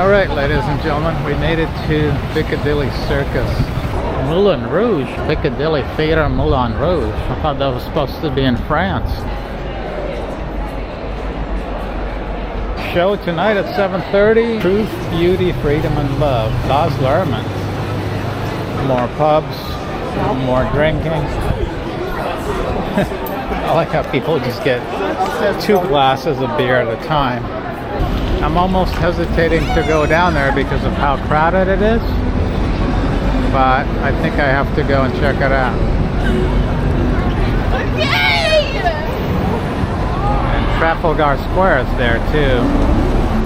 Alright, ladies and gentlemen, we made it to Piccadilly Circus. Moulin Rouge, Piccadilly Theatre Moulin Rouge. I thought that was supposed to be in France. Show tonight at 7:30. Truth, Beauty, Freedom, and Love. Baz Luhrmann. More pubs, more drinking. I like how people just get 2 glasses of beer at a time. I'm almost hesitating to go down there because of how crowded it is, but I think I have to go and check it out. And Trafalgar Square is there too.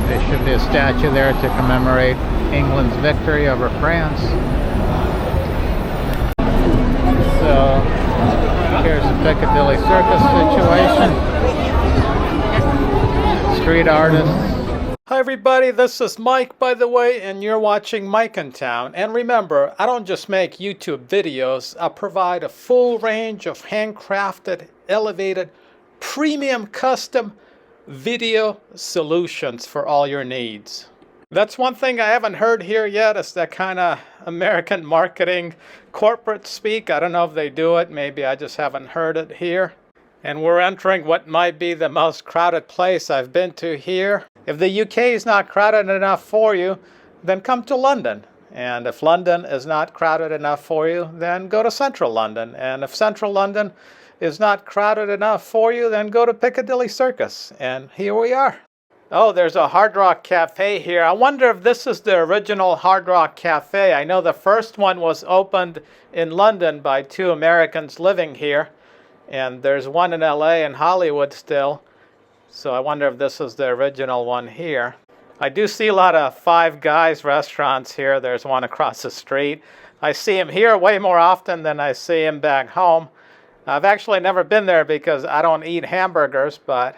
There should be a statue there to commemorate England's victory over France. So here's the Piccadilly Circus situation. Street artists. Hi everybody, this is Mike, by the way, and you're watching Mike in Town. And remember, I don't just make YouTube videos, I provide a full range of handcrafted, elevated, premium custom video solutions for all your needs. That's one thing I haven't heard here yet, is that kind of American marketing corporate speak. I don't know if they do it, maybe I just haven't heard it here. And we're entering what might be the most crowded place I've been to here. If the UK is not crowded enough for you, then come to London. And if London is not crowded enough for you, then go to Central London. And if Central London is not crowded enough for you, then go to Piccadilly Circus. And here we are. Oh, there's a Hard Rock Cafe here. I wonder if this is the original Hard Rock Cafe. I know the first one was opened in London by 2 Americans living here. And there's one in LA and Hollywood still. So I wonder if this is the original one here. I do see a lot of Five Guys restaurants here. There's one across the street. I see him here way more often than I see him back home. I've actually never been there because I don't eat hamburgers, but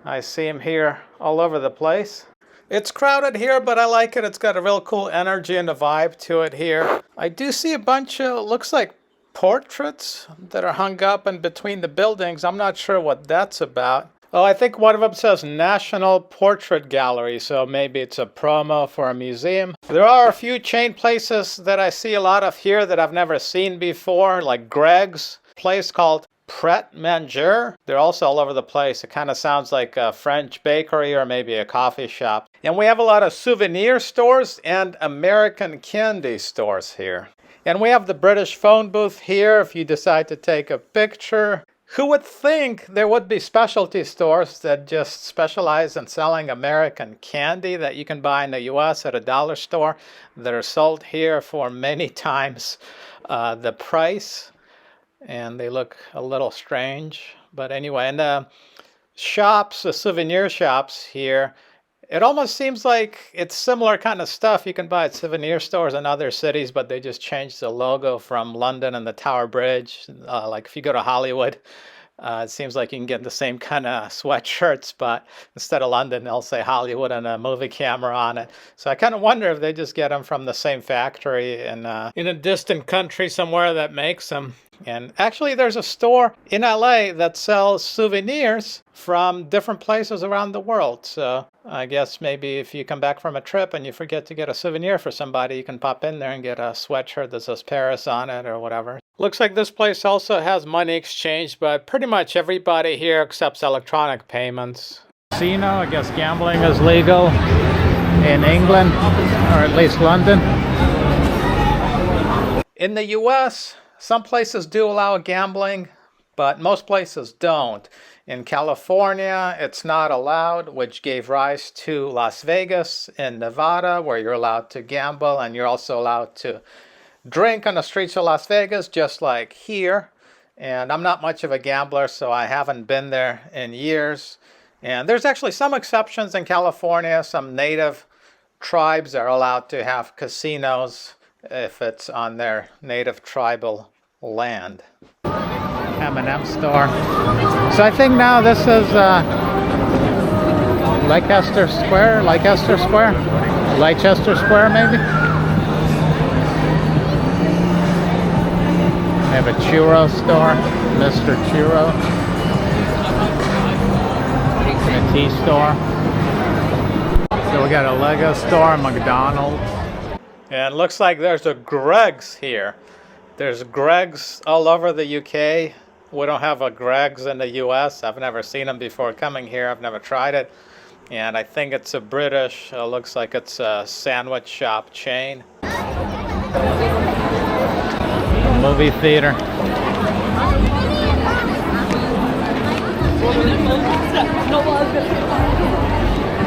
I see him here all over the place. It's crowded here, but I like it. It's got a real cool energy and a vibe to it here. I do see a bunch of, looks like portraits that are hung up in between the buildings. I'm not sure what that's about. Oh, I think one of them says National Portrait Gallery, so maybe it's a promo for a museum. There are a few chain places that I see a lot of here that I've never seen before, like Greg's place called Pret Manger. They're also all over the place. It kind of sounds like a French bakery or maybe a coffee shop. And we have a lot of souvenir stores and American candy stores here. And we have the British phone booth here if you decide to take a picture. Who would think there would be specialty stores that just specialize in selling American candy that you can buy in the US at a dollar store that are sold here for many times the price? And they look a little strange. But anyway, and the shops, the souvenir shops here, it almost seems like it's similar kind of stuff you can buy at souvenir stores in other cities, but they just changed the logo from London and the Tower Bridge. Like if you go to Hollywood, it seems like you can get the same kind of sweatshirts, but instead of London, they'll say Hollywood and a movie camera on it. So I kind of wonder if they just get them from the same factory in a distant country somewhere that makes them. And actually, there's a store in LA that sells souvenirs from different places around the world. So I guess maybe if you come back from a trip and you forget to get a souvenir for somebody, you can pop in there and get a sweatshirt that says Paris on it or whatever. Looks like this place also has money exchange, but pretty much everybody here accepts electronic payments. Casino, I guess gambling is legal in England, or at least London. In the US, some places do allow gambling, but most places don't. In California, it's not allowed, which gave rise to Las Vegas in Nevada, where you're allowed to gamble, and you're also allowed to drink on the streets of Las Vegas, just like here. And I'm not much of a gambler, so I haven't been there in years. And there's actually some exceptions in California. Some native tribes are allowed to have casinos if it's on their native tribal land. M&M store. So I think now this is Leicester Square maybe. They have a churro store, Mr. Churro. And a tea store. So we got a Lego store, McDonald's. And it looks like there's a Greg's here. There's Greg's all over the UK. We don't have a Greg's in the US. I've never seen them before coming here. I've never tried it. And I think it's a British, looks like it's a sandwich shop chain. A movie theater.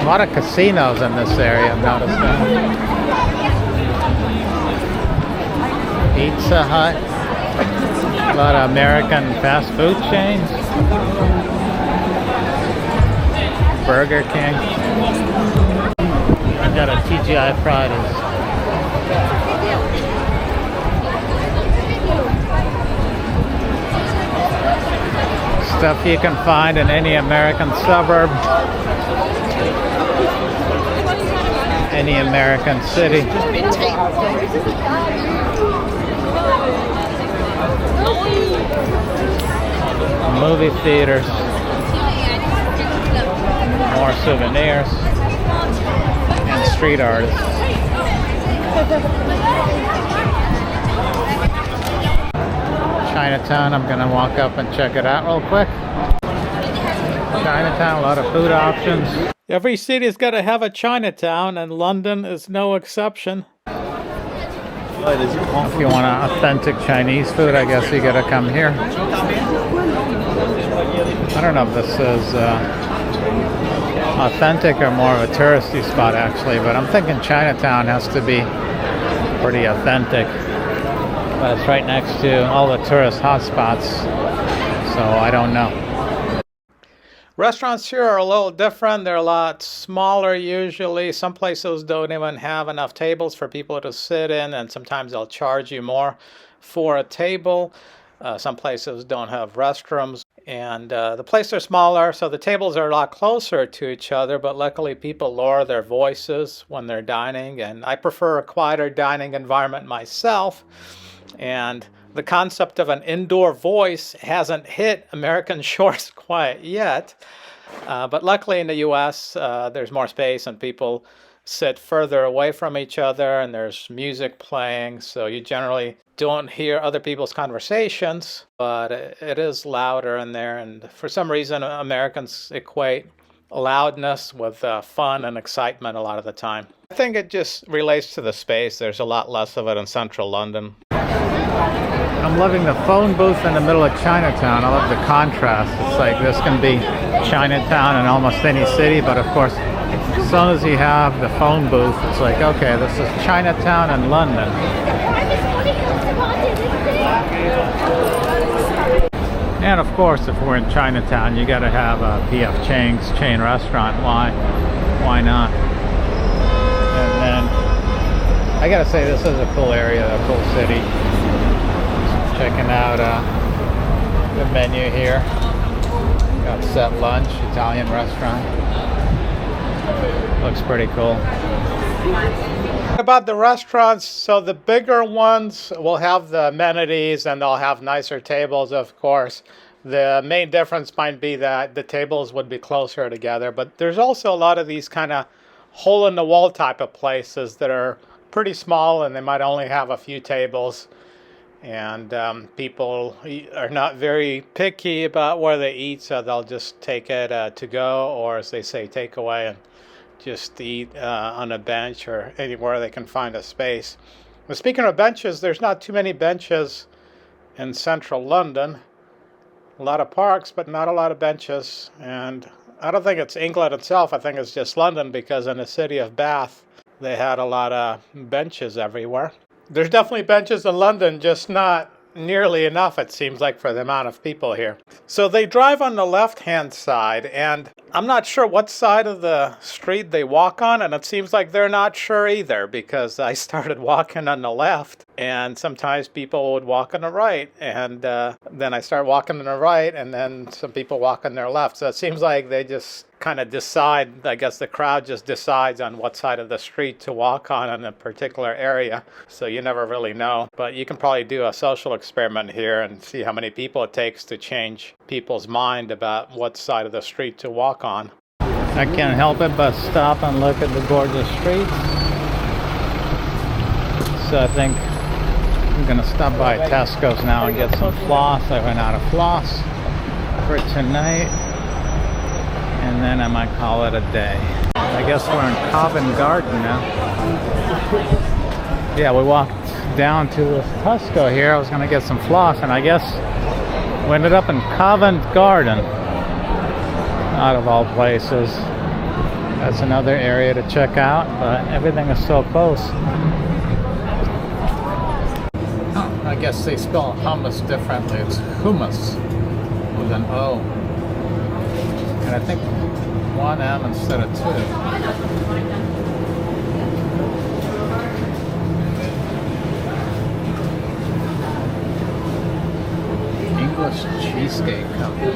A lot of casinos in this area, I've noticed that. Pizza Hut. A lot of American fast food chains. Burger King. I got a TGI Fridays. Stuff you can find in any American suburb, any American city. Movie theaters, more souvenirs, and street artists. Chinatown, I'm gonna walk up and check it out real quick. Chinatown, a lot of food options. Every city's got to have a Chinatown, and London is no exception. If you want authentic Chinese food, I guess you gotta come here. I don't know if this is authentic or more of a touristy spot actually, but I'm thinking Chinatown has to be pretty authentic. But it's right next to all the tourist hotspots, so I don't know. Restaurants here are a little different. They're a lot smaller usually. Some places don't even have enough tables for people to sit in, and sometimes they'll charge you more for a table. Some places don't have restrooms, and the places are smaller, so the tables are a lot closer to each other, but luckily people lower their voices when they're dining, and I prefer a quieter dining environment myself. And the concept of an indoor voice hasn't hit American shores quite yet. But luckily in the US, there's more space and people sit further away from each other and there's music playing. So you generally don't hear other people's conversations, but it is louder in there. And for some reason, Americans equate loudness with fun and excitement a lot of the time. I think it just relates to the space. There's a lot less of it in central London. I'm loving the phone booth in the middle of Chinatown. I love the contrast. It's like this can be Chinatown in almost any city, but of course, as soon as you have the phone booth, it's like, okay, this is Chinatown in London. And of course, if we're in Chinatown, you got to have a P.F. Chang's chain restaurant. Why not? And then I gotta say, this is a cool area, a cool city. Checking out the menu here. Got set lunch, Italian restaurant. Looks pretty cool. About the restaurants, so the bigger ones will have the amenities and they'll have nicer tables, of course. The main difference might be that the tables would be closer together, but there's also a lot of these kind of hole-in-the-wall type of places that are pretty small and they might only have a few tables. And people are not very picky about where they eat, so they'll just take it to go, or as they say, take away, and just eat on a bench or anywhere they can find a space. But speaking of benches, there's not too many benches in central London. A lot of parks, but not a lot of benches. And I don't think it's England itself. I think it's just London, because in the city of Bath, they had a lot of benches everywhere. There's definitely benches in London, just not nearly enough, it seems like, for the amount of people here. So they drive on the left-hand side, and I'm not sure what side of the street they walk on, and it seems like they're not sure either, because I started walking on the left, and sometimes people would walk on the right, and then I start walking on the right, and then some people walk on their left. So it seems like they just kind of decide, I guess the crowd just decides on what side of the street to walk on in a particular area. So you never really know. But you can probably do a social experiment here and see how many people it takes to change people's mind about what side of the street to walk on. I can't help it but stop and look at the gorgeous streets. So I think I'm gonna stop by Tesco's now and get some floss. I ran out of floss for tonight, and then I might call it a day. I guess we're in Covent Garden now. Yeah, we walked down to this Tesco here. I was gonna get some floss, and I guess we ended up in Covent Garden, out of all places. That's another area to check out, but everything is so close. Oh, I guess they spell hummus differently. It's hummus with an O. And I think one M instead of two. English Cheesecake Company.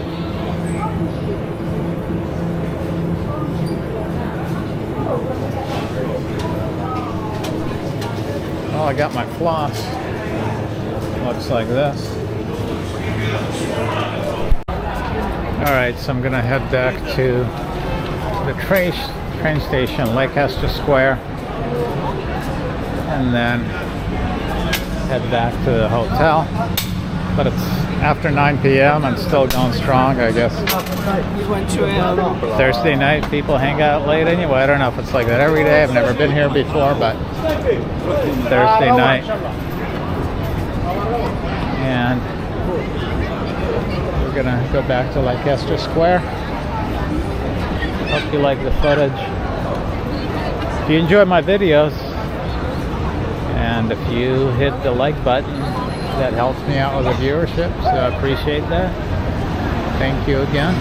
Oh, I got my floss. Looks like this. Alright, so I'm gonna head back to the train station, Leicester Square, and then head back to the hotel. But it's after 9 p.m. and still going strong, I guess. Thursday night, people hang out late anyway. I don't know if it's like that every day. I've never been here before, but Thursday night. And we're gonna go back to Leicester Square. Hope you like the footage. If you enjoy my videos, and if you hit the like button, that helps me out with the viewership, so I appreciate that. Thank you again.